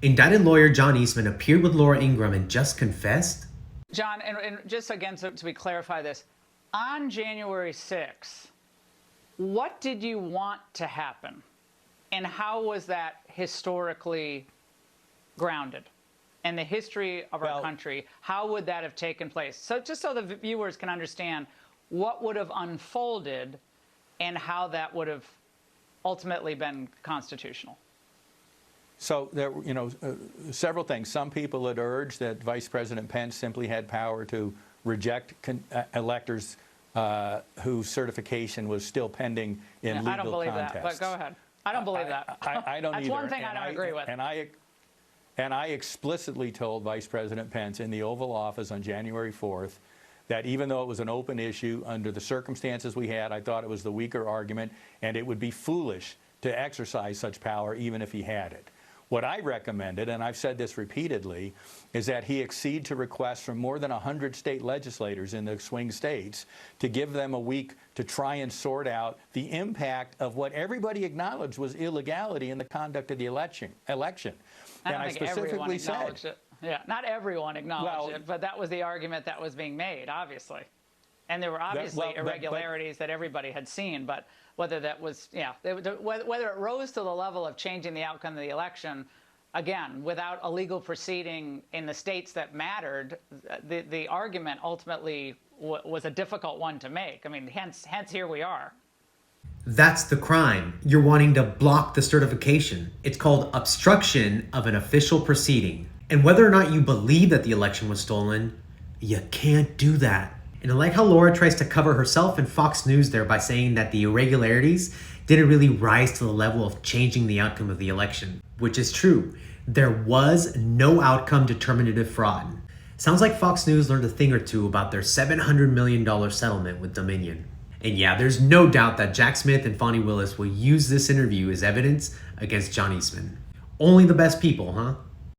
Indicted lawyer John Eastman appeared with Laura Ingraham and just confessed? John, and just again, so we clarify this, on January 6th, what did you want to happen? And how was that historically grounded? In the history of our country, how would that have taken place? So just so the viewers can understand what would have unfolded and how that would have ultimately been constitutional. So there were, several things. Some people had urged that Vice President Pence simply had power to reject electors whose certification was still pending in legal contests. I don't believe that, but go ahead. I don't believe that. I don't That's either. one thing I don't agree with. And I explicitly told Vice President Pence in the Oval Office on January 4th that even though it was an open issue, under the circumstances we had, I thought it was the weaker argument, and it would be foolish to exercise such power even if he had it. What I recommended, and I've said this repeatedly, is that he accede to requests from more than 100 state legislators in the swing states to give them a week to try and sort out the impact of what everybody acknowledged was illegality in the conduct of the election. I don't think everyone acknowledged it. Yeah, not everyone acknowledged it, but that was the argument that was being made, obviously. And there were obviously irregularities that everybody had seen, but whether that was, whether it rose to the level of changing the outcome of the election, again, without a legal proceeding in the states that mattered, the argument ultimately was a difficult one to make. I mean, hence here we are. That's the crime. You're wanting to block the certification. It's called obstruction of an official proceeding. And whether or not you believe that the election was stolen, you can't do that. And I like how Laura tries to cover herself and Fox News there by saying that the irregularities didn't really rise to the level of changing the outcome of the election, which is true. There was no outcome determinative fraud. Sounds like Fox News learned a thing or two about their $700 million settlement with Dominion. And yeah, there's no doubt that Jack Smith and Fani Willis will use this interview as evidence against John Eastman. Only the best people, huh?